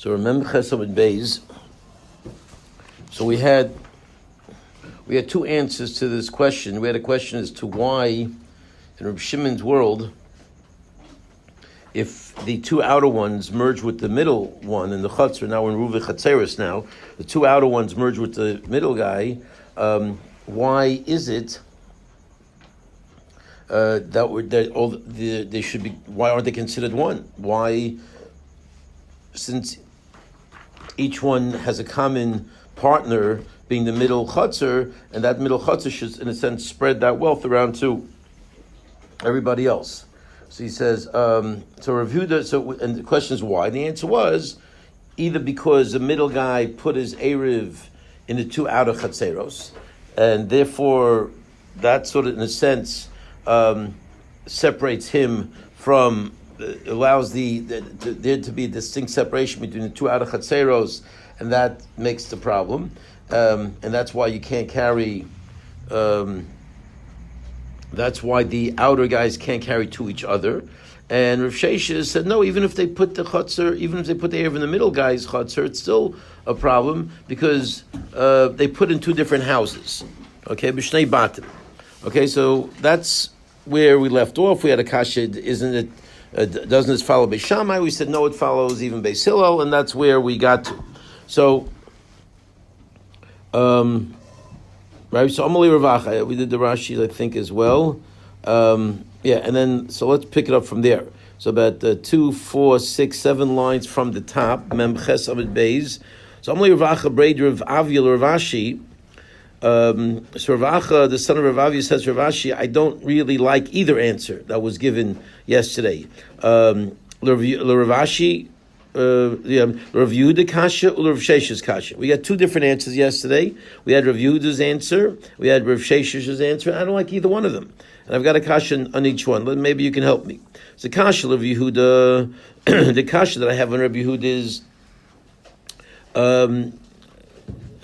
So remember Chesed Beis. So we had two answers to this question. We had a question as to why, in Reb Shimon's world, if the two outer ones merge with the middle one in the chutzner, now we're in Ruvi Chatzeris now, the two outer ones merge with the middle guy, why is it they should be? Why aren't they considered one? Why, since each one has a common partner being the middle chutzner, and that middle chutzner should, in a sense, spread that wealth around to everybody else. So he says, and the question is why? The answer was either because the middle guy put his Eruv in the two outer chatzeros, and therefore that sort of, in a sense, separates him from, allows there to be a distinct separation between the two outer chatzeros, and that makes the problem. And that's why you can't carry, that's why the outer guys can't carry to each other. And Rav Sheshes said, no, even if they put the chutzner, even if they put the Eruv in the middle guy's chutzner, it's still a problem because they put in two different houses. Okay, b'shnei batim. Okay, so that's where we left off. We had a kasha, isn't it? Doesn't it follow Beis Shammai? We said no, it follows even Beis Hillel, and that's where we got to. So, right. So Amali Ravacha, we did the Rashi, I think, as well. And then so let's pick it up from there. So about 2, 4, 6, 7 lines from the top. Mem Ches Amid Beis. So Amali Ravacha, Breder of Avil Ravashi. So Ravacha, the son of Ravavi, says Ravashi, I don't really like either answer that was given yesterday. Ravashi, Rav Yehuda kasha or Rav Shesh's kasha. We got two different answers yesterday. We had Rav Yehuda's answer, we had Rav Shesh's answer. I don't like either one of them, and I've got a kasha on each one. Maybe you can help me. So kasha Rav Yehuda, the kasha that I have on Rav Yehuda is.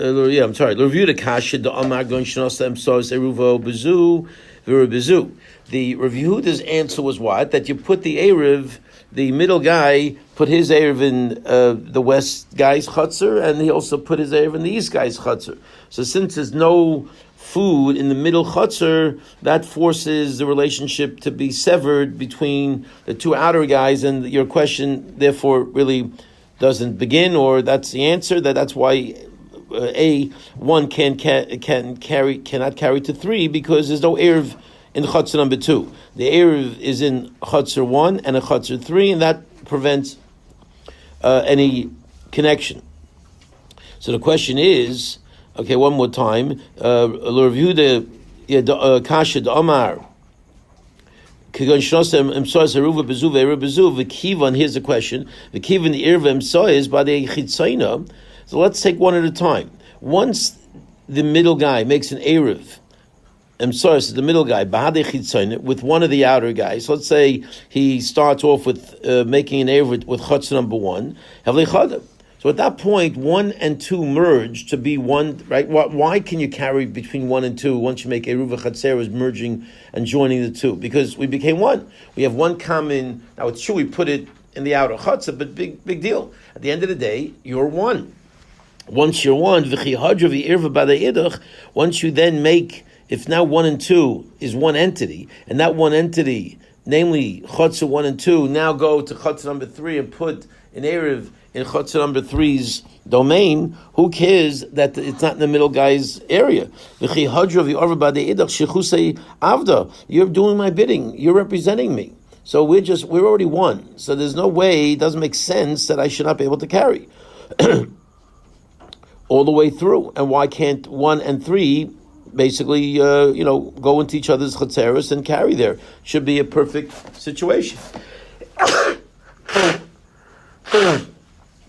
I'm sorry. Review the kasha the Amar Gon Shnosam Sos Eruvo Bezu Bezu. The Review's answer was what? That you put the Eruv, the middle guy, put his Eruv in the west guy's chutzner, and he also put his Eruv in the east guy's chutzner. So since there's no food in the middle chutzner, that forces the relationship to be severed between the two outer guys, and your question therefore really doesn't begin, or that's the answer. That's why. One cannot carry to 3 because there's no Eruv in chutzner number 2. The Eruv is in chutzner 1 and a chutzner 3, and that prevents any connection. So the question is, okay, one more time. Review the kasha the Omar. Here's the question. The kivan the Eruv is by the chitzayna. So let's take one at a time. Once the middle guy makes an Eruv, the middle guy, with one of the outer guys, let's say he starts off with making an Eruv with chutzner number 1, so at that point, 1 and 2 merge to be one, right? Why can you carry between 1 and 2 once you make Eruv Chatzeros merging and joining the two? Because we became one. We have one common, now it's true we put it in the outer chutzner, but big deal. At the end of the day, you're one. Once you're one, once you then make, if now 1 and 2 is one entity, and that one entity, namely chutzner 1 and 2, now go to chutzner number 3 and put an Eruv in chutzner number 3's domain, who cares that it's not in the middle guy's area? You're doing my bidding, you're representing me. So we're already one. So there's no way, it doesn't make sense that I should not be able to carry. All the way through, and why can't 1 and 3 basically, go into each other's chatzeros and carry there? Should be a perfect situation.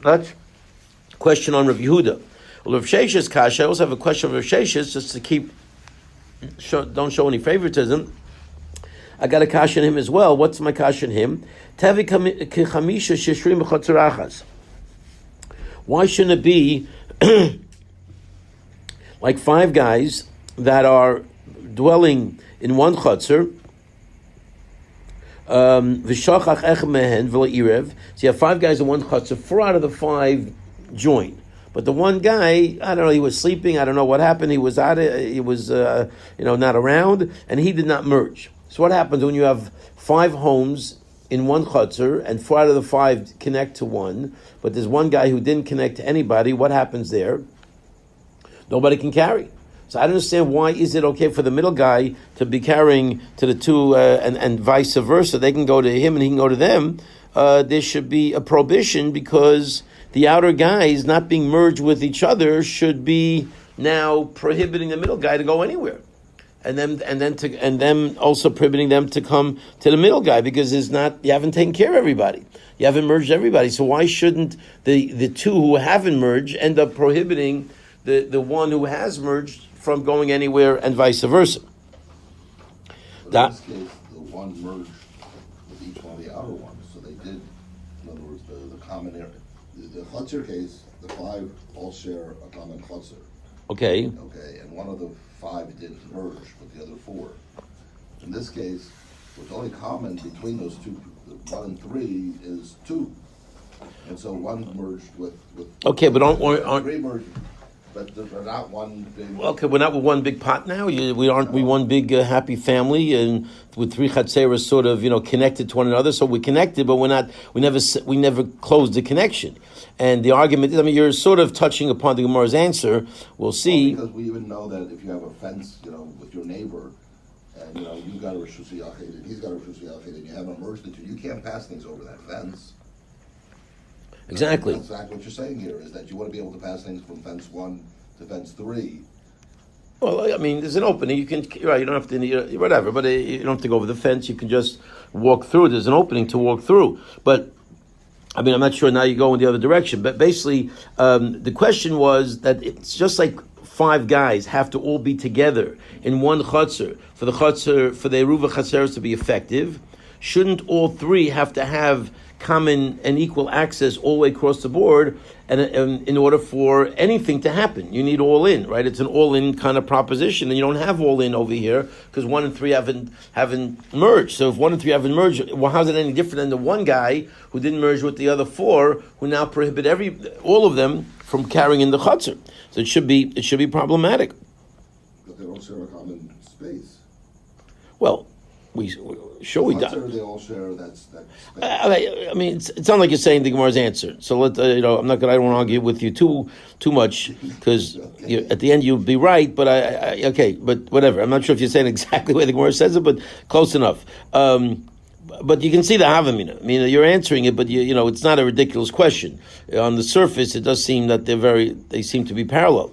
That's question on Rav Yehuda. Well, Rav Sheshes kasha. I also have a question of Rav Sheshes, just to don't show any favoritism. I got a kasha on him as well. What's my kasha on him? Tavi kechamisha shishrim b'chatzerachas. Why shouldn't it be like 5 guys that are dwelling in one chutzner, V'shachach ech mehen v'lo irev. So you have 5 guys in one chutzner. 4 out of the 5 join. But the one guy, I don't know, he was sleeping. I don't know what happened. He was not around, and he did not merge. So what happens when you have 5 homes in one chutzner, and 4 out of the 5 connect to one, but there's one guy who didn't connect to anybody? What happens there? Nobody can carry. So I don't understand, why is it okay for the middle guy to be carrying to the 2 and vice versa? They can go to him and he can go to them. There should be a prohibition, because the outer guys not being merged with each other should be now prohibiting the middle guy to go anywhere, and then also prohibiting them to come to the middle guy, because you haven't taken care of everybody, you haven't merged everybody. So why shouldn't the 2 who haven't merged end up prohibiting the one who has merged from going anywhere, and vice versa? But in this case, the one merged with each one of the outer ones, so they did. In other words, the common area. The chutzner case, the 5 all share a common chutzner. Okay. Okay, and one of the 5 didn't merge with the other 4. In this case, what's only common between those 2, 1 and 3, is 2. And so 1 merged with okay, but aren't 3 merged, but they're not one big. Okay, we're not with one big pot now. We aren't. We one big happy family, and with 3 chatzeros sort of connected to one another. So we're connected, but we're not. We never closed the connection. And the argument is, you're sort of touching upon the Gemara's answer. We'll see. Well, because we even know that if you have a fence, with your neighbor, and you've got a Rishus Yachid and he's got a Rishus Yachid, and you haven't merged the 2, you can't pass things over that fence. Exactly. That's exactly what you're saying here, is that you want to be able to pass things from fence 1 to fence 3. Well, there's an opening. You can, right? You don't have to, whatever. But you don't have to go over the fence. You can just walk through. There's an opening to walk through. But I'm not sure now you go in the other direction. But basically, the question was that it's just like 5 guys have to all be together in one chutzner for the Eruvin chatzeros to be effective. Shouldn't all 3 have to have common and equal access all the way across the board, and in order for anything to happen, you need all in, right? It's an all in kind of proposition, and you don't have all in over here because 1 and 3 haven't merged. So if 1 and 3 haven't merged, well, how's it any different than the one guy who didn't merge with the other 4, who now prohibit all of them from carrying in the chutzner? So it should be problematic. But they don't share a common space. Well, we don't. They all share that space. It sounds like you're saying the Gemara's answer. So I don't want to argue with you too much, because at the end you'll be right. But but whatever. I'm not sure if you're saying exactly the way the Gemara says it, but close enough. But you can see the Havamina. You're answering it, but it's not a ridiculous question. On the surface, it does seem that they seem to be parallel.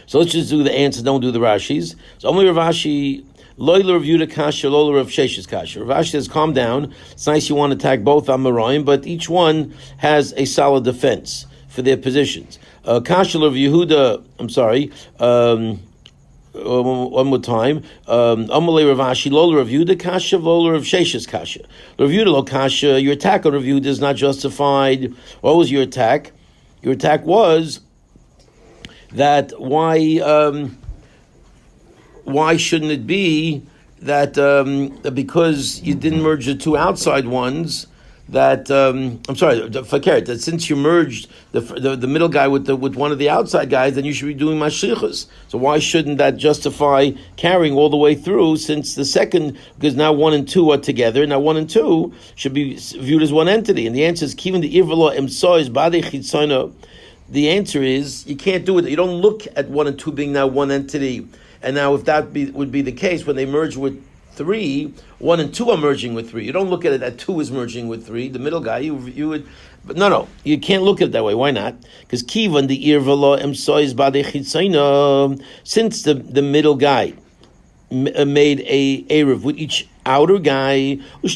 So let's just do the answer. Don't do the Rashis. So only Rav Ashi. Loiler review the kasha, loiler of Shesh's kasha. Rav Ashi says, calm down. It's nice you want to attack both Amoraim, but each one has a solid defense for their positions. Kasha of Yehuda, one more time. Amalei Rav Ashi, loiler of Yehuda kasha, loiler of Shesh's kasha. Rav Yehuda lo kasha, your attack on Rav Yehuda is not justified. What was your attack? Your attack was that why shouldn't it be that because you didn't merge the 2 outside ones, that that since you merged the middle guy with one of the outside guys, then you should be doing mashlichus. So why shouldn't that justify carrying all the way through? Since the second, because now 1 and 2 are together, now 1 and 2 should be viewed as one entity. And the answer is kivin the irvelo emsois bade chitzona. The answer is you can't do it. You don't look at 1 and 2 being now one entity. And now, if that would be the case, when they merge with 3, 1 and 2 are merging with 3. You don't look at it that 2 is merging with 3. The middle guy, you would, but no, you can't look at it that way. Why not? Because kivan the irvala emsois bade chitzayna. Since the middle guy made a eruv with each outer guy, but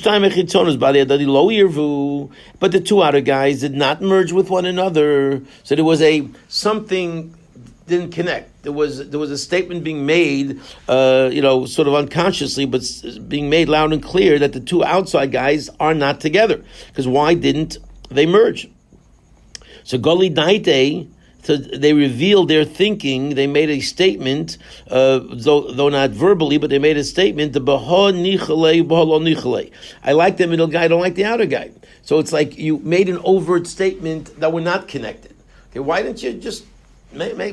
the 2 outer guys did not merge with one another. So there was something didn't connect. There was a statement being made, sort of unconsciously, but being made loud and clear that the 2 outside guys are not together. Because why didn't they merge? So Goli Daite, So they revealed their thinking. They made a statement, though not verbally, but they made a statement. I like the middle guy. I don't like the outer guy. So it's like you made an overt statement that we're not connected. Okay, why didn't you just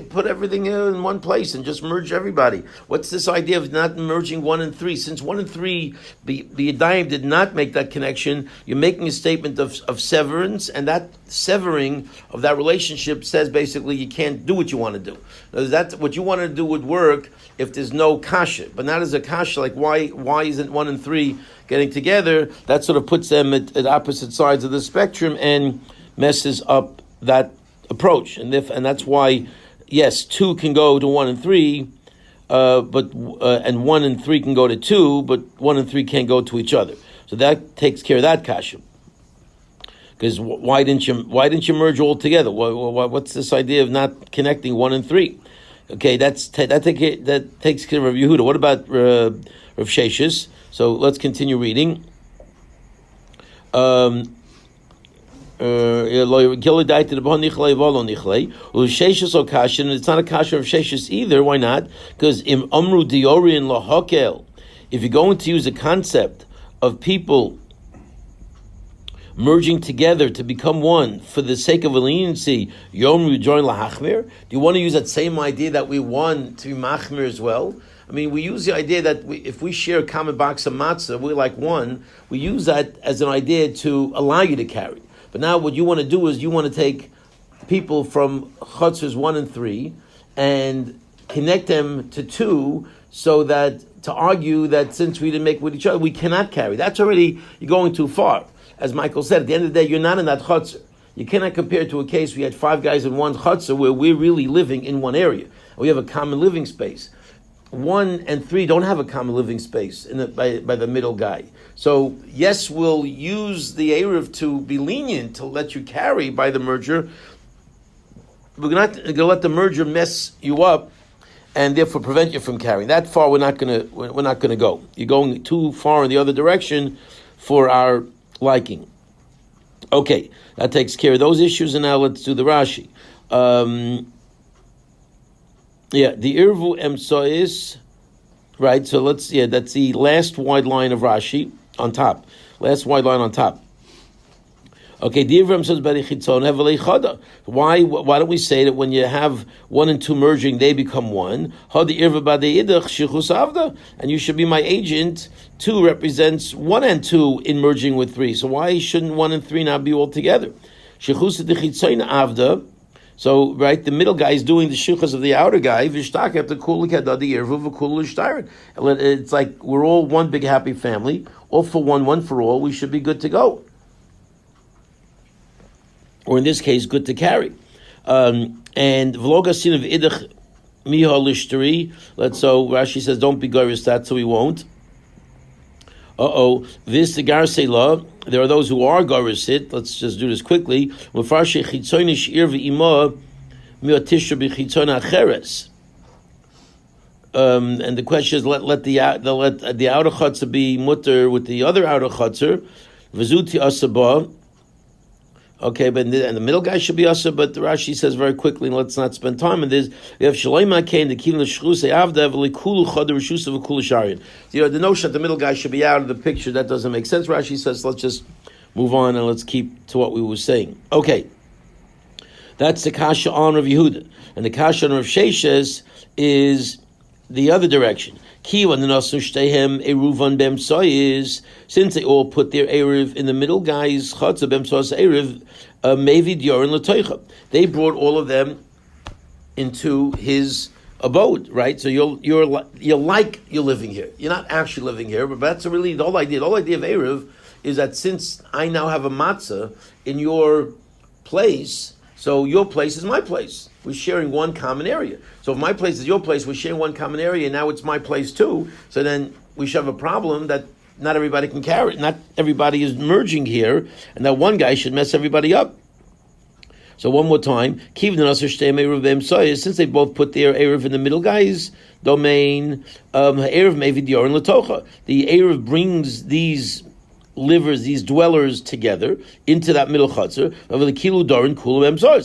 put everything in one place and just merge everybody? What's this idea of not merging 1 and 3? Since 1 and 3, the Yadayim did not make that connection, you're making a statement of severance, and that severing of that relationship says basically you can't do what you want to do. That's what you want to do would work if there's no kasha, but not as a kasha. Like why isn't 1 and 3 getting together? That sort of puts them at opposite sides of the spectrum and messes up that approach, and that's why, yes, 2 can go to 1 and 3, and 1 and 3 can go to 2, but 1 and 3 can't go to each other. So that takes care of that kasha. Because why didn't you merge all together? What's this idea of not connecting 1 and 3? Okay, that takes care of Rav Yehuda. What about Rav Sheshis? So let's continue reading. It's not a kasha of Sheshis either. Why not? Because if you're going to use a concept of people merging together to become one for the sake of a leniency, yomru join lahachmir, do you want to use that same idea that we want to be machmir as well? I mean, we use the idea that if we share a common box of matzah, we're like one. We use that as an idea to allow you to carry. But now what you want to do is you want to take people from chutzers 1 and 3 and connect them to 2 so that to argue that since we didn't make with each other, we cannot carry. That's already, you're going too far. As Michael said, at the end of the day, you're not in that chutzer. You cannot compare it to a case we had 5 guys in one chutzer where we're really living in one area. We have a common living space. 1 and 3 don't have a common living space by the middle guy. So yes, we'll use the Eruv to be lenient to let you carry by the merger. We're not going to let the merger mess you up and therefore prevent you from carrying. That far we're not going to go. You're going too far in the other direction for our liking. Okay, that takes care of those issues, and now let's do the Rashi. The Irvu Emsois, right? So that's the last wide line of Rashi on top. Last wide line on top. Okay, the Irvu Emsois Berichitzon Hevelei Chada. Why don't we say that when you have 1 and 2 merging, they become one? Hadi Irvu Badei Idach Shichus Avda, and you should be my agent. 2 represents 1 and 2 in merging with 3. So why shouldn't 1 and 3 not be all together? Shichus Dechitzoin Avda. So, right, the middle guy is doing the shuchas of the outer guy. It's like we're all one big happy family, all for one for all. We should be good to go, or in this case, good to carry. And v'logasin of idach miha lishteri. So Rashi says, don't be goris that, so we won't. This the Garsei law. There are those who are Garisit. Let's just do this quickly. And the question is, let the outer chutzah be mutter with the other outer chutzah. V'zuti asaba. Okay, and the middle guy should be asa, but Rashi says very quickly, and let's not spend time on this. We have Shaloima Kain, the Kivin Shchusei Avda, V'likulu Chad Rishusa V'kulu Sharian. The notion that the middle guy should be out of the picture, that doesn't make sense. Rashi says, let's just move on and let's keep to what we were saying. Okay, that's the Kasha on Rav Yehuda. And the Kasha on Rav Sheshes is the other direction. Since they all put their Eruv in the middle, guys, they brought all of them into his abode, right? So you're like you're living here. You're not actually living here, but that's really the whole idea. The whole idea of Eruv is that since I now have a matzah in your place, so your place is my place. We're sharing one common area. So if my place is your place, we're sharing one common area, and now it's my place too. So then we should have a problem that not everybody can carry it. Not everybody is merging here, and that one guy should mess everybody up. So one more time, since they both put their Eruv in the middle guy's domain, the Eruv brings these livers, these dwellers together into that middle chutzner.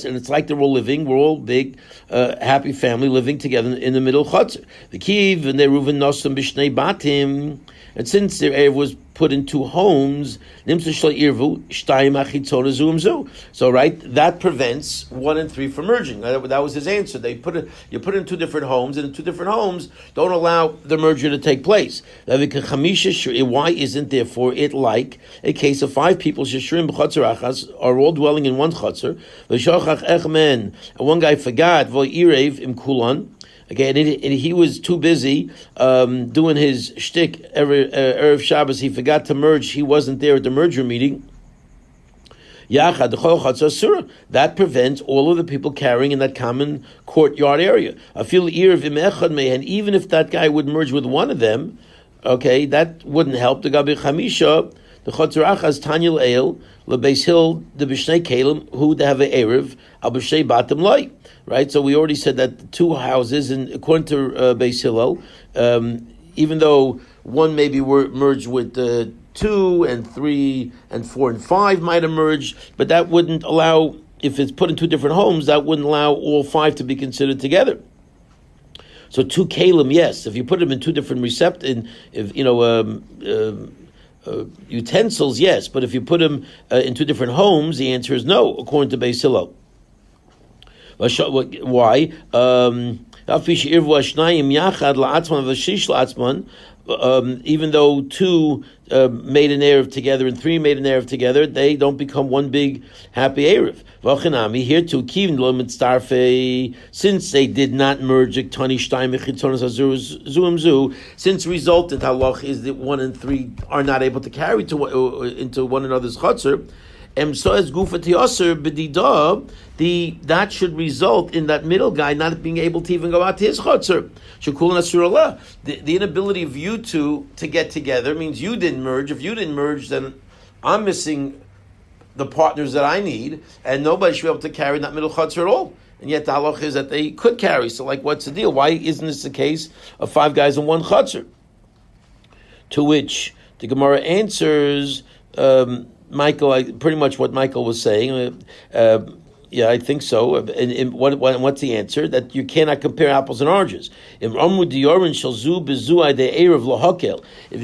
And it's like they're all living. We're all big, happy family living together in the middle chutzner. The kiv and Eruvin nosam b'shnei batim. And since their Erev was put in two homes, so right, that prevents 1 and 3 from merging. That was his answer. You put it in two different homes, and in two different homes don't allow the merger to take place. Why isn't therefore it like a case of 5 people are all dwelling in one chutzner, and one guy forgot okay, and he was too busy doing his shtick Erev Shabbos. He forgot to merge. He wasn't there at the merger meeting. That prevents all of the people carrying in that common courtyard area. And even if that guy would merge with one of them, okay, that wouldn't help. The Gabi Chamisha, the Chotzer Achaz Tanyel El, LeBeis Hill, the B'shnei Kalim, who they have an Erev, Al B'shnei Batim Loi. Right, so we already said that the 2 houses, and according to Beis Hillel, even though one maybe were merged with 2 and 3 and 4 and 5 might have merged, but that wouldn't allow, if it's put in 2 different homes, that wouldn't allow all 5 to be considered together. So 2 kalim, yes. If you put them in 2 different utensils, yes. But if you put them in 2 different homes, the answer is no, according to Beis Hillel. Why? Even though 2 made an Erev together and 3 made an Erev together, they don't become one big happy Erev. Here too, since they did not merge, since resultant halach is that 1 and 3 are not able to carry into one another's chutzner, that should result in that middle guy not being able to even go out to his chutzner. The inability of you two to get together means you didn't merge. If you didn't merge, then I'm missing the partners that I need, and nobody should be able to carry that middle chutzner at all. And yet the halach is that they could carry. So, like, what's the deal? Why isn't this the case of 5 guys in one chutzner? To which the Gemara answers. Michael, pretty much what Michael was saying. Yeah, I think so. And what's the answer? That you cannot compare apples and oranges. If you're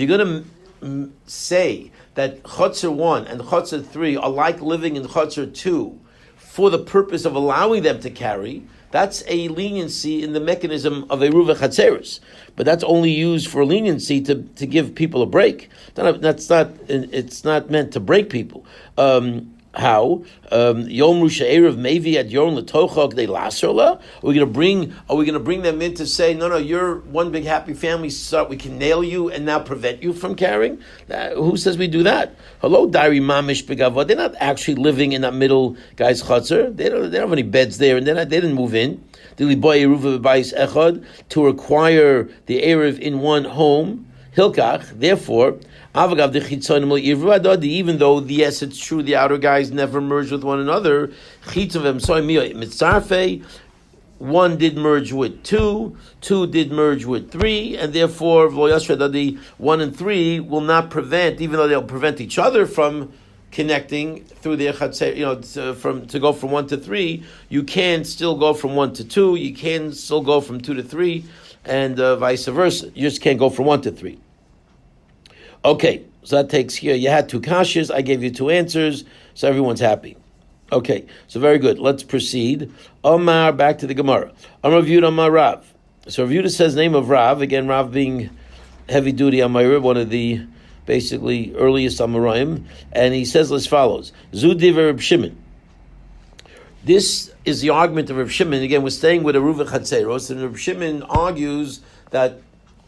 going to say that Chotzer 1 and Chotzer 3 are like living in Chotzer 2 for the purpose of allowing them to carry, that's a leniency in the mechanism of Eruv Chatzeros. But that's only used for leniency to give people a break. It's not meant to break people. How? Yom Rusha Erev Mevi at Yom Latochok de Lasrla? Are we going to bring them in to say, no, you're one big happy family, so we can nail you and now prevent you from carrying? Who says we do that? Hello, Dari Mamish Begava. They're not actually living in that middle guy's chutzner. They don't have any beds there, and they didn't move in. To require the Erev in one home. Hilkach, therefore, even though, yes, it's true, the outer guys never merge with one another, 1 did merge with 2, 2 did merge with 3, and therefore, the 1 and 3 will not prevent, even though they'll prevent each other from connecting through their chatzer, to go from 1 to 3, you can still go from 1 to 2, you can still go from 2 to 3, and vice versa. You just can't go from 1 to 3. Okay, so that takes here. You had 2 kashas. I gave you 2 answers, so everyone's happy. Okay, so very good. Let's proceed. Omar, back to the Gemara. Amar Rav Yehuda Amar Rav. So Rav Yehuda says name of Rav. Again, Rav being heavy duty Amayr, one of the basically earliest Amoraim, and he says as follows: Zudiv Reb Shimon. This is the argument of Reb Shimon. Again, we're staying with Eruvin Chatzeros, and Reb Shimon argues that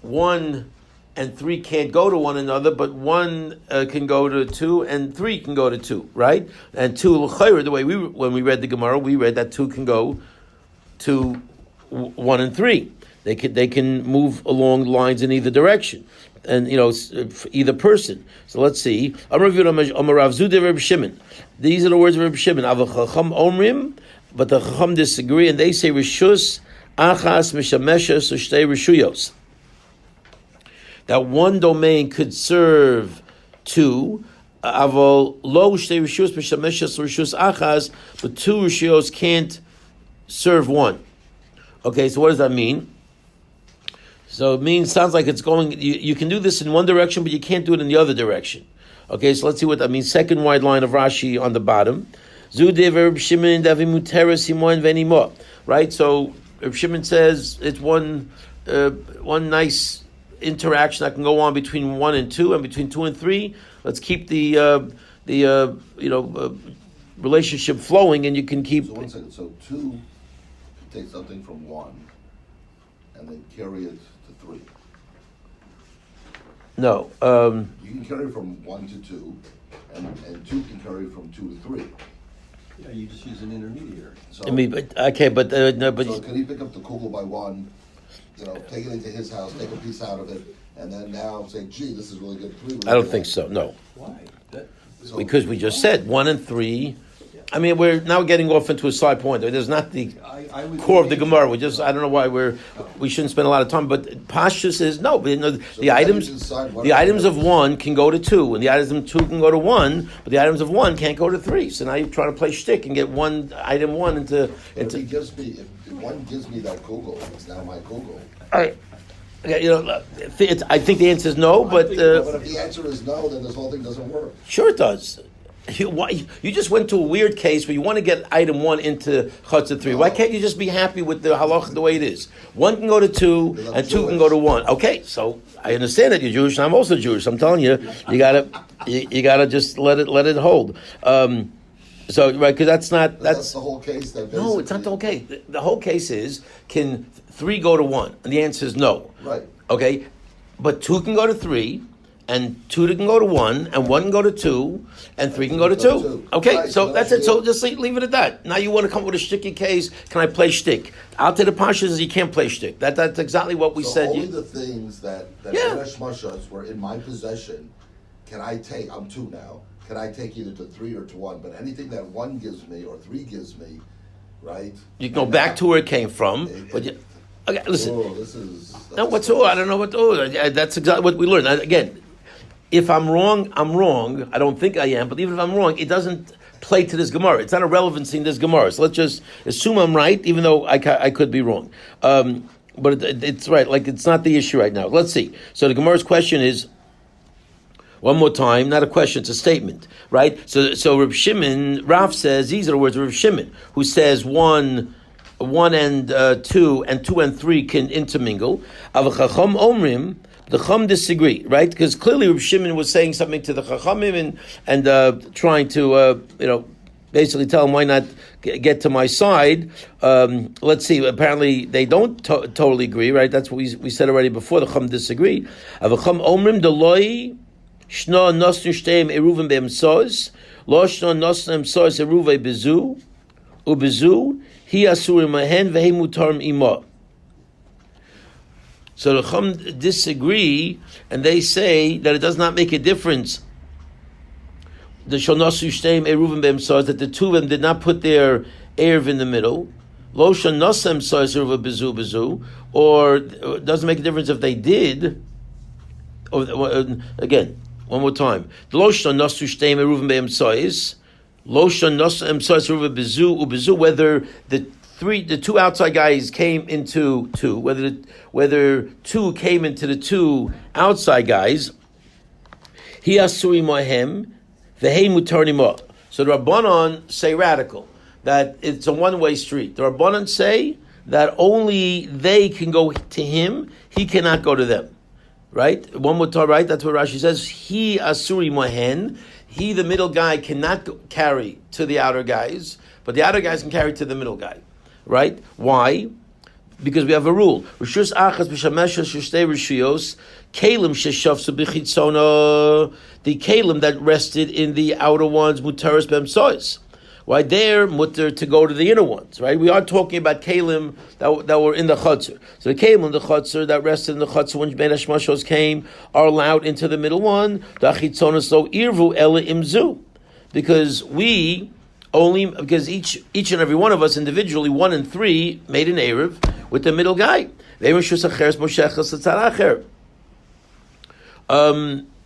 1 and 3 can't go to one another, but 1 can go to 2, and 3 can go to 2, right? And 2 l'chayr, the way when we read the Gemara, we read that 2 can go to 1 and 3. They can move along lines in either direction, and either person. So let's see. Amar Rav Zuda Reb Shimon. These are the words of Reb Shimon. Avachacham omrim, but the Chacham disagree, and they say rishus achas mishameshes ushtei rishuyos. That 1 domain could serve 2, Avol lo shtei rishus b'shameshas rishus achas, but two rishios can't serve one. Okay, so what does that mean? So it means, sounds like it's going, you can do this in one direction, but you can't do it in the other direction. Okay, so let's see what that means. Second wide line of Rashi on the bottom. Right, so Reb Shimon says it's one nice interaction that can go on between 1 and 2, and between 2 and 3. Let's keep the relationship flowing, and you can keep. So 1 second. So 2 can take something from 1 and then carry it to 3. No. You can carry from 1 to 2, and 2 can carry from 2 to 3. Yeah, you just use an intermediary. So, I mean, okay, but no, but so can he pick up the kugel by 1, take it into his house, take a piece out of it, and then now say, gee, this is really good. 3 really I don't good. think so. No, Why? So, because we just said 1 and 3. I mean, we're now getting off into a side point. There's not the I would core of the think- Gemara. I don't know why we shouldn't spend a lot of time. But Pashtus is no. But, so the items of 1 can go to 2, and the items of 2 can go to 1. But the items of 1 can't go to 3. So now you're trying to play shtick and get item 1 into. If he gives me, if 1 gives me that kugel, it's now my kugel. All right. Okay, I think the answer is no. But But if the answer is no, then this whole thing doesn't work. sure it does. You just went to a weird case where you want to get item 1 into Chatzah 3. Why can't you just be happy with the halach the way it is? 1 can go to 2, and 2 can go to 1. Okay, so I understand that you're Jewish, and I'm also Jewish. I'm telling you, you gotta just let it hold. So right, because that's the whole case. No, it's not the whole case. The whole case is, can 3 go to 1? And the answer is no. Right. Okay, but 2 can go to 3. And 2 can go to 1, and 1 can go to 2, and 3 can go to 2. Okay, right, so that's it. So just leave it at that. Now you want to come with a shticky case. Can I play shtick? Out to the pashas is you can't play shtick. That's exactly what we said. Only the things that Mashas were in my possession can I take. I'm 2 now. Can I take either to 3 or to 1? But anything that 1 gives me or 3 gives me, right? You can go back to where it came from. Okay, listen. No, what's I don't know what. That's exactly what we learned. Again. If I'm wrong, I'm wrong. I don't think I am, but even if I'm wrong, it doesn't play to this Gemara. It's not a relevancy in this Gemara. So let's just assume I'm right, even though I could be wrong. But it's right. Like, it's not the issue right now. Let's see. So the Gemara's question is, one more time, not a question, it's a statement, right? So Reb Shimon, Rav says, these are the words of Reb Shimon, who says 1 and 2 and 2 and 3 can intermingle. Avachacham omrim, the Chum disagree, right? Because clearly Reb Shimon was saying something to the Chachamim and trying to, basically tell him, why not get to my side? Let's see, apparently they don't totally agree, right? That's what we said already before, the Chum disagree. Avacham omrim deloi shna nosnu shteim eruvin be'emsoz, lo shna nosnu emsoz eruvei bezu, ubezu, hi asurim mahen vehe mutarim imah. So the Chum disagree, and they say that it does not make a difference. The Shonasu Shteim Eruvin B'Emsaz, that the 2 of them did not put their Erev in the middle. Lo Shonasem Saz Eruva Bezu Bezu, or it doesn't make a difference if they did. Again, one more time. Lo Shonasu Shteim Eruvin B'Emsaz, Lo Shonasu Emsaz Eruva Bezu Ubezu, whether the 2 outside guys came into 2, whether 2 came into the 2 outside guys, he asuri mohem, v'hei mutarnimo. So the Rabbanon say radical, that it's a one-way street. The Rabbanon say that only they can go to him, he cannot go to them. Right? One more time, right? That's what Rashi says. He asuri mohen, he, the middle guy, cannot carry to the outer guys, but the outer guys can carry to the middle guy. Right? Why? Because we have a rule. Rishus achas b'shameshes shtei rishiyos kalim sheshafsu b'chitzona. The kalim that rested in the outer ones mutaris b'emsois. Why they're mutter to go to the inner ones? Right? We are talking about kalim that were in the chutzner. So the kalim in the chutzner that rested in the chutzner when Ben Hashmashos came are allowed into the middle one. The chitzona so irvu ela imzu, because each and every one of us individually, 1 and 3, made an Erev with the middle guy.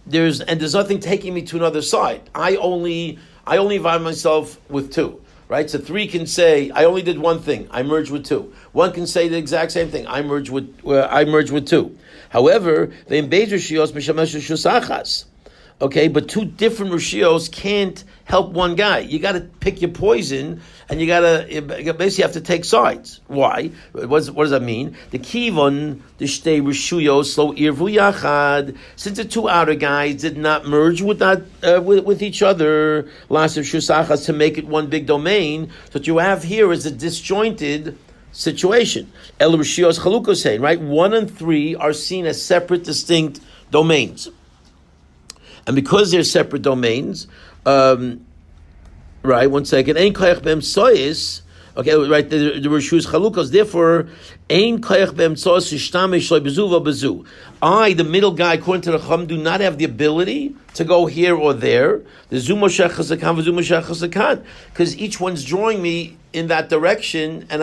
there's nothing taking me to another side. I only find myself with two. Right, so three can say, "I only did one thing. I merged with two." One can say the exact same thing. I merged with two. However, the Beis Rishiyos mishamesh shusachas. Okay, but two different Rishiyos can't help one guy. You got to pick your poison, and you basically have to take sides. Why? What does that mean? The kivon the shtei Rishiyos lo irvu yachad. Since the two outer guys did not merge with each other, lots of shusachas to make it one big domain. So what you have here is a disjointed situation. El Rishiyos chalukos, right? 1 and 3 are seen as separate, distinct domains. And because they're separate domains, right, one second, Ein Koyach B'em Sois, okay, right, the Rishus Chalukos, therefore, Ein Koyach B'em Sois Yishtamesh Lo Bezu Vo Bezu. I, the middle guy, according to the Chum, do not have the ability to go here or there. The Zu Moshech Chazakan, V'Zu Moshech Chazakan, because each one's drawing me in that direction, and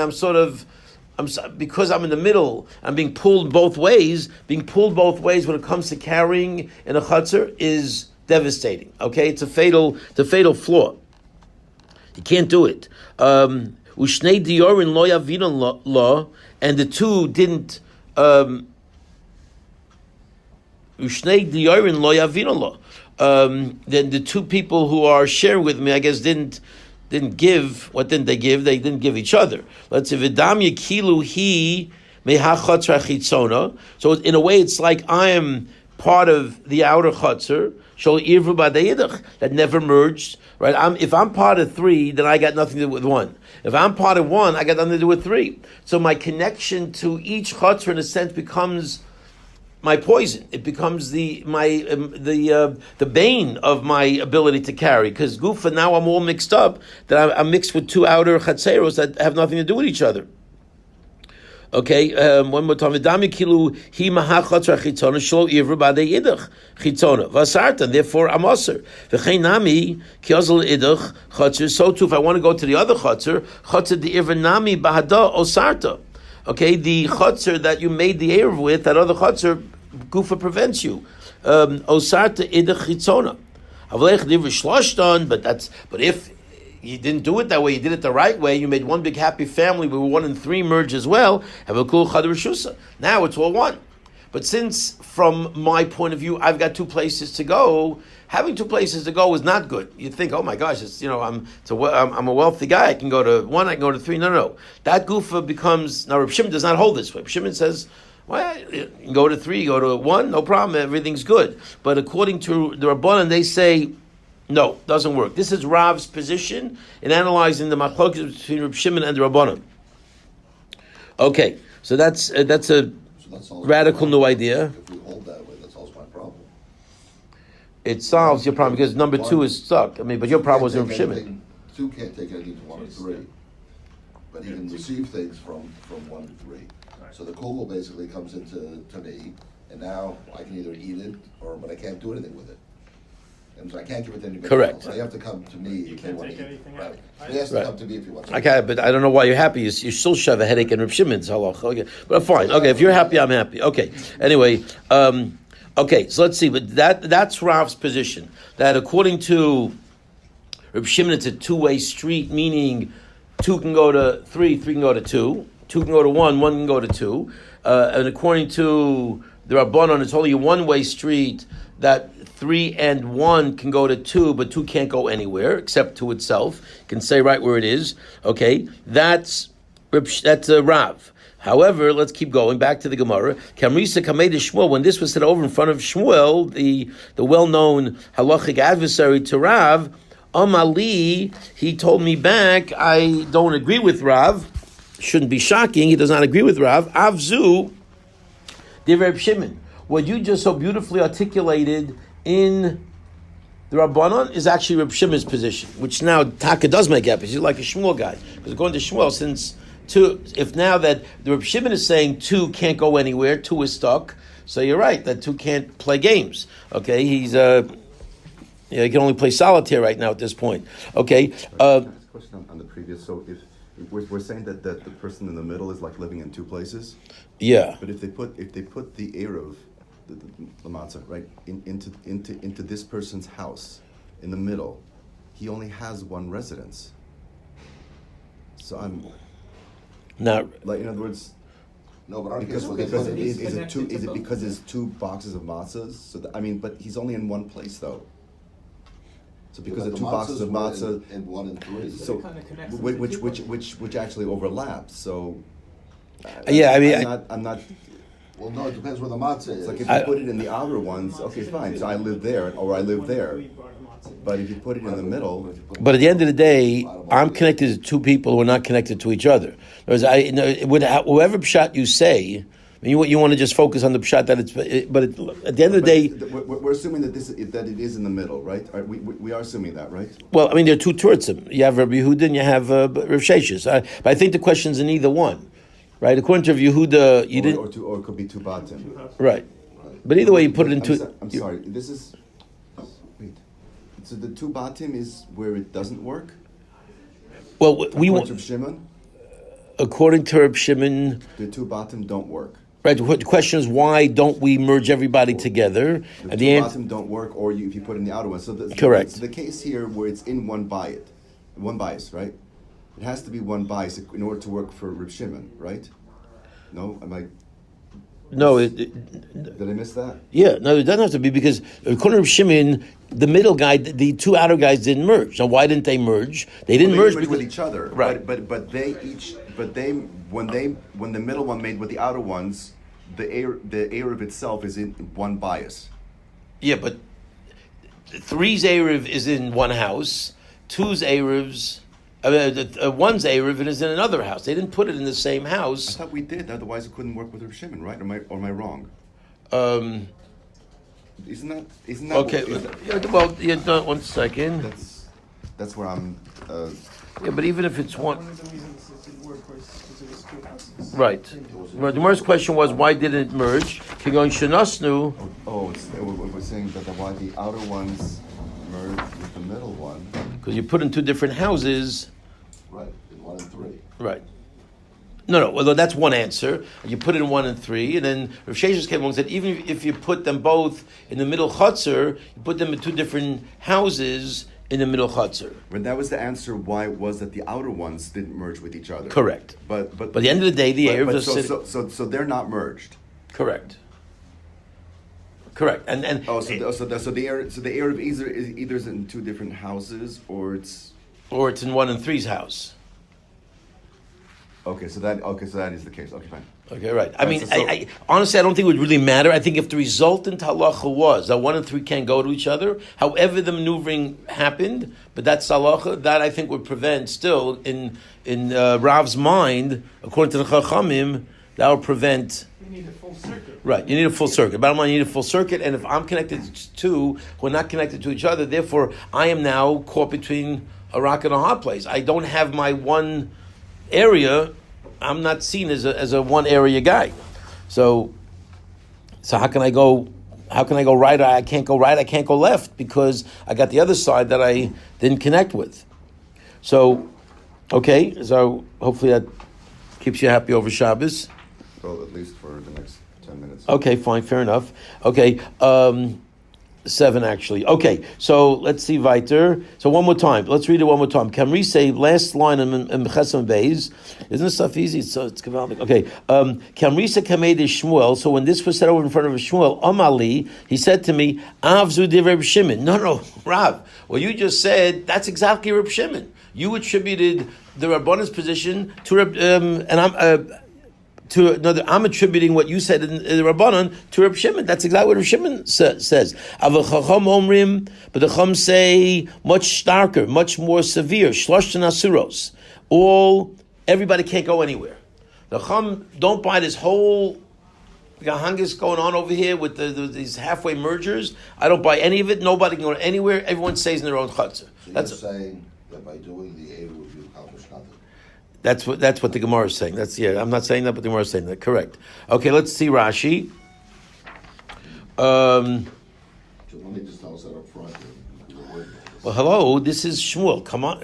because I'm in the middle, I'm being pulled both ways. Being pulled both ways when it comes to carrying in a chutzner is devastating. Okay, it's a fatal flaw. You can't do it. Ushnei diorin lo yavinon lo, and the two didn't. Ushnei diorin lo yavinon lo. Then the two people who are sharing with me, I guess, didn't give. What didn't they give? They didn't give each other. Let's say v'dam yekilu he mehachotzer chitzona. So in a way, it's like I am part of the outer chotzer shol irvu b'dayidach that never merged. Right? If I'm part of 3, then I got nothing to do with 1. If I'm part of 1, I got nothing to do with 3. So my connection to each chotzer, in a sense, becomes my poison. It becomes the bane of my ability to carry. Because Gufa, now I'm all mixed up, that I'm mixed with 2 outer chatzeros that have nothing to do with each other. Okay, one more time. Therefore, I'm aser. So too, if I want to go to the other chotzer, the irvanami bahada osarta. Okay, the chotzer that you made the eruv with, that other chotzer, gufa prevents you. Osarta idach chitzona. But if you didn't do it that way, you did it the right way, you made one big happy family where 1 and 3 merge as well, have a cool chadar shusa. Now it's all one. But since, from my point of view, I've got 2 places to go, having 2 places to go is not good. You think, oh my gosh, I'm a wealthy guy, I can go to 1, I can go to 3. No. That gufa becomes, now Reb Shimon does not hold this way. Reb Shimon says, well, you can go to 3, go to 1, no problem, everything's good. But according to the Rabbanan, they say, no, doesn't work. This is Rav's position in analyzing the machlokes between Reb Shimon and the Rabbanan. Okay, so that's a radical new idea. If we hold that way, that solves my problem. It solves your problem because number 2 is stuck. But your problem was Reb Shimon. 2 can't take anything from 1 and 3, but he can receive things from 1 to 3. So the kugel basically comes into me, and now I can either eat it but I can't do anything with it. And so I can't give it to anybody Correct. else. They have to come to me You if they can't want take to eat. anything Right. out. He has to come to me if he wants. Okay, but I don't know why you're happy. You still should have a headache in Reb Shimon's halach. Okay, but fine. Okay, if you're happy, I'm happy. Okay. Anyway, okay. So let's see. But that's Rav's position. That according to Reb Shimon, it's a 2-way street, meaning 2 can go to 3, 3 can go to 2, 2 can go to 1, 1 can go to 2. And according to the Rabbanon, it's only a 1-way street that 3 and 1 can go to 2, but 2 can't go anywhere except to itself. It can stay right where it is. Okay, that's a Rav. However, let's keep going back to the Gemara. Kamrisa Kamei de Shmuel. When this was said over in front of Shmuel, the well-known halachic adversary to Rav, Amali, he told me back, I don't agree with Rav. Shouldn't be shocking. He does not agree with Rav. Avzu, the Reb Shimon. What you just so beautifully articulated in the Rabbanon is actually Reb Shimon's position, which now Taka does make up. He's like a Shmuel guy. Because according to Shmuel, since 2, if now that the Reb Shimon is saying 2 can't go anywhere, 2 is stuck, so you're right, that 2 can't play games. Okay, he's, he can only play solitaire right now at this point. Okay. Question on the previous, so if we're saying that the person in the middle is like living in 2 places? Yeah. But if they put the Eruv, the matzah, right? Into this person's house, in the middle, he only has one residence. So I'm Now, like, in other words, No, but our because case was because they is put it two? Is it because there's two boxes of matzahs? So but he's only in one place though. So because the two boxes of matzah in 1 and 3. so which actually overlaps. So yeah, I mean, I'm not. Well, no, it depends where the matzah is. It's like if you put it in the outer ones, okay, fine. So I live there, or I live there. But if you put it in the middle, but at the end of the day, I'm connected to two people who are not connected to each other. Whereas whoever pshat you say, you want to just focus on the pshat that at the end of the day, we're assuming that it is in the middle, right? We are assuming that, right? well, I mean, there are two Turtzim. You have Rabbi Yehuda and you have Rav Sheshes. But I think the question's in either one, right? According to Rav Yehuda, you didn't. Or it could be two batim. Right. But either way, you put it into. I'm sorry. This is. Wait. So the two batim is where it doesn't work. Well, we According want. to Shimon, According to Reb Shimon, the two batim don't work. right? The question is, why don't we merge everybody together? The And two the answer, batim don't work, or if you put in the outer one. So Correct. The case here where it's in one bias, right? It has to be one bias in order to work for Reb Shimon, right? No, am I? no, Did I miss that? yeah, no, it doesn't have to be because according to Reb Shimon, the middle guy, the two outer guys didn't merge. Now, why didn't they merge? They didn't merge because with each other, right? But when the middle one made with the outer ones, the Eruv itself is in one bias. Yeah, but three's Eruv is in one house, two's Eruv's. One's Eruv is in another house. They didn't put it in the same I house. thought we did. Otherwise, it couldn't work with Reb Shimon, right? Or am I wrong? Isn't that Okay. Well, yeah, no, one second. That's where I'm. Yeah, but even if it's one, One of the reasons it didn't work was because it was two houses. right? Well, the first question was why didn't it merge? Going Shanasnu. We're saying that why the outer ones merge with the middle one. Because you put in two different houses. Right, in 1 and 3. Right. No. Well, that's one answer. You put it in 1 and 3, and then Rav Sheshes came along and said, even if you put them both in the middle chutzner, you put them in two different houses in the middle chutzner. But that was the answer. Why it was that the outer ones didn't merge with each other? Correct. But at the end of the day, the Eruv is so they're not merged. Correct. And the Eruv either is in two different houses or it's in 1 and 3's house. okay. So that is the case. Okay, fine. Okay, right. I mean, so- I honestly, I don't think it would really matter. I think if the resultant halacha was that 1 and 3 can't go to each other, however the maneuvering happened, but that's halacha, that I think would prevent still in Rav's mind, according to the Chachamim, that would prevent. You need a full circuit. Right, you need a full circuit. Bottom line, you need a full circuit, and if I'm connected to two who are not connected to each other, therefore I am now caught between a rock and a hard place. I don't have my one area. I'm not seen as a one area guy. So how can I go? How can I go right? I can't go right. I can't go left because I got the other side that I didn't connect with. So, okay. So hopefully that keeps you happy over Shabbos. Well, at least for the next 10 minutes. Okay, fine, fair enough. Okay, 7 actually. Okay, so let's see weiter. So one more time. Let's read it one more time. Kamri say last line in Chesam Beis. Isn't this stuff easy? It's gewaltig. Okay. Kamri say Kamei de Shmuel. So when this was said over in front of Shmuel, Amali, he said to me, Avzu de Reb Shimon. No, Rav. Well, you just said that's exactly Reb Shimon. You attributed the Rabbanon's position to Reb, I'm attributing what you said in the Rabbanon to Reb Shimon. That's exactly what Reb Shimon says. But the Chacham say much starker, much more severe. Shloshtan asuros. Everybody can't go anywhere. The Chacham don't buy this whole gahangis going on over here with these halfway mergers. I don't buy any of it. Nobody can go anywhere. Everyone stays in their own chutzner. So you're saying that by doing the Eruv you accomplish nothing. That's what the Gemara is saying. I'm not saying that, but the Gemara is saying that. Correct. Okay, let's see Rashi. So let me just tell us that up front. Well, hello. This is Shmuel. Come on,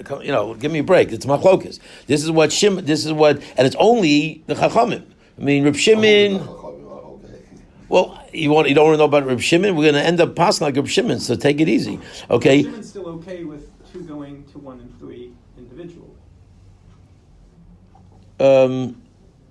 give me a break. It's Machlokas. This is what, and it's only the Chachamim. I mean, Reb Shimon. Okay. Well, you don't want to know about Reb Shimon? We're going to end up passing like Reb Shimon, so take it easy. Okay? Shimon's still okay with 2 going to 1 and 3 individually.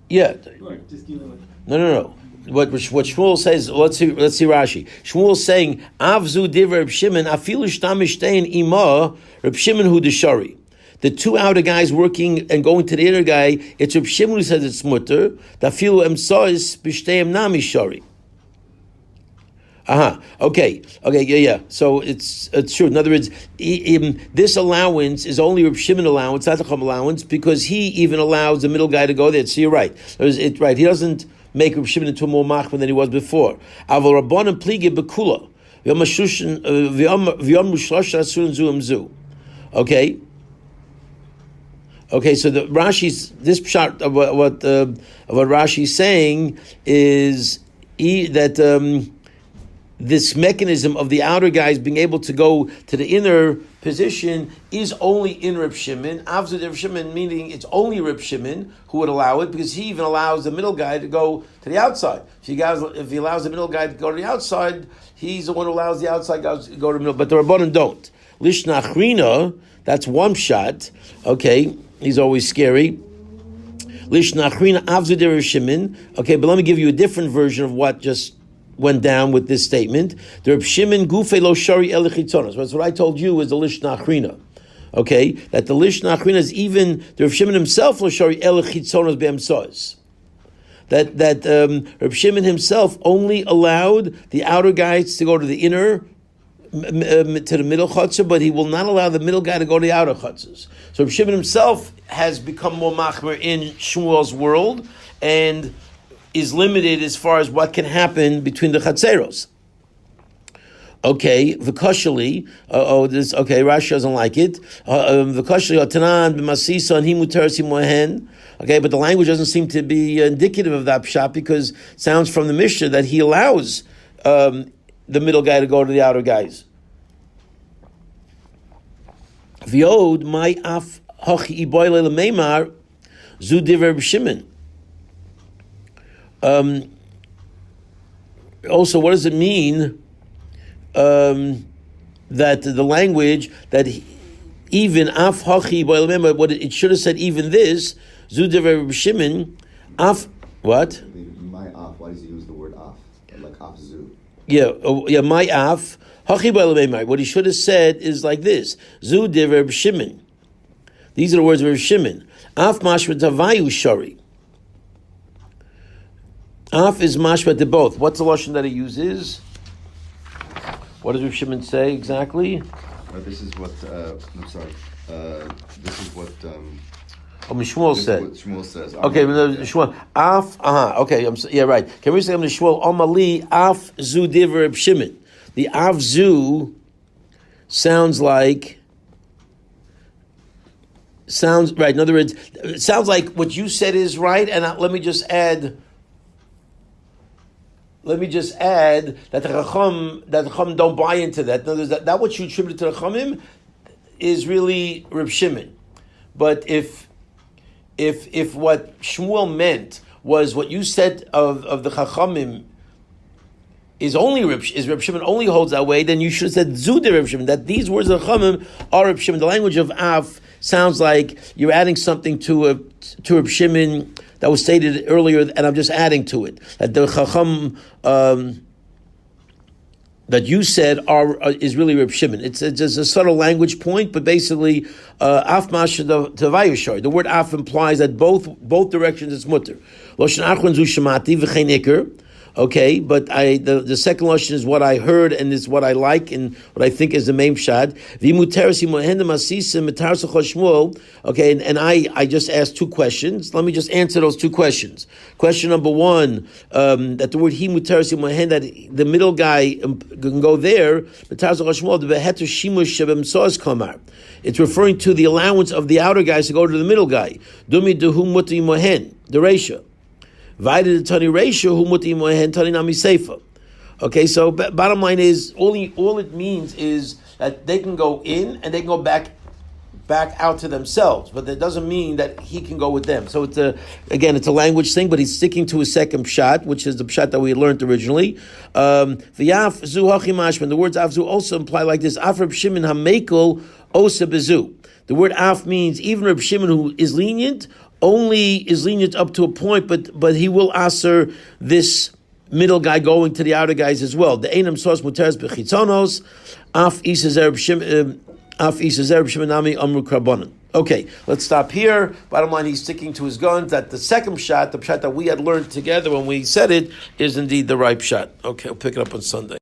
Yeah. Right, just dealing with. No. What Shmuel says, let's see Rashi. Shmuel's saying, Avzu diver Reb Shimon, afilu shtamishtain ima, Reb Shimon hu deshari. The 2 outer guys working and going to the inner guy, it's Reb Shimon who says it's mutter, dafilu emsois b'shteim nami shari. Okay, yeah. So it's true. In other words, this allowance is only Reb Shimon allowance, not the Chum allowance, because he even allows the middle guy to go there. So you're right. Right. He doesn't make Reb Shimon into more machman than he was before. Aval Rabbanan plige bekula v'yom shlosh asun zu. Okay. So the Rashi's this pshat of what Rashi's saying is that. This mechanism of the outer guys being able to go to the inner position is only in Reb Shimon. Avzud Reb Shimon, meaning it's only Reb Shimon who would allow it, because he even allows the middle guy to go to the outside. If he allows the middle guy to go to the outside, he's the one who allows the outside guys to go to the middle. But the Rabbanan don't. Lishnachrina, that's one shot. Okay, he's always scary. Lishnachrina Avzud Reb Shimon. Okay, but let me give you a different version of what just went down with this statement. The Reb Shimon Gufe lo shari el chitzonos. That's what I told you is the Lishna Achrina. Okay, that the Lishna Achrina is even the Reb Shimon himself lo shari el chitzonos be'emsois. That Reb Shimon himself only allowed the outer guys to go to the inner, to the middle chutzah, but he will not allow the middle guy to go to the outer chutzahs. So Reb Shimon himself has become more machmer in Shmuel's world, and is limited as far as what can happen between the chatzeros. Okay, v'kosheli. Rashi doesn't like it. V'kosheli otanan b'masisa and himuteres himohen. Okay, but the language doesn't seem to be indicative of that pshat, because it sounds from the Mishnah that he allows the middle guy to go to the outer guys. V'yod my af hochi iboyle lemeimar zu diver b'shimon. Also, what does it mean that the language that even af hachi? Well, remember what it should have said. Even this zudev Shimon af what? My af. Why does he use the word af? Like af zu. Yeah. My af hachi b'alememar. What he should have said is like this: zudev Shimon. These are the words of Reb Shimon. Af mashma tavayu shari. Af is mashma to both. What's the lashon that he uses? What does Reb Shimon say exactly? This is what. I'm sorry. This is what. Shmuel said. What Shmuel says. Okay, Shmuel. Af. Okay. Yeah, right. Can we say Shmuel? Omali af zu diver Reb Shimon. The af zu sounds like. Sounds right. In other words, it sounds like what you said is right, and let me just add that the Chacham don't buy into that. In other words, that what you attribute to the Chachamim is really Reb Shimon. But if what Shmuel meant was what you said of the Chachamim is Reb Shimon only holds that way, then you should have said Zude Reb Shimon, that these words of the Chachamim are Reb Shimon. The language of Av sounds like you're adding something to Reb Shimon that was stated earlier, and I'm just adding to it. That the Chacham that you said is really Reb Shimon. It's just a subtle language point, but basically, af masha tavayushar. The word af implies that both directions it's mutter. Loshen achron zu shemati v'chein iker. Okay, but the second lashon is what I heard, and is what I like, and what I think is the main pshat. Okay, and I just asked 2 questions. Let me just answer those 2 questions. Question number 1, that the word that the middle guy can go there. It's referring to the allowance of the outer guys to go to the middle guy. The ratio. Vayda tani ratio hu muti mohen tani nami seifa. Okay, so bottom line is all it means is that they can go in and they can go back back out to themselves, but that doesn't mean that he can go with them. So it's a language thing, but he's sticking to his second pshat, which is the pshat that we had learned originally. V'yaf zu hachimashman. The words af zu also imply like this: af Reb Shimon hamekel osa bezu. The word af means even Reb Shimon, who is lenient, only is lenient up to a point, but he will answer this middle guy going to the outer guys as well. The einam sos muteres bechitzonos af isa Reb Shimon. Okay, let's stop here. Bottom line, he's sticking to his guns. That the second shot, the shot that we had learned together when we said it, is indeed the right shot. Okay, I'll pick it up on Sunday.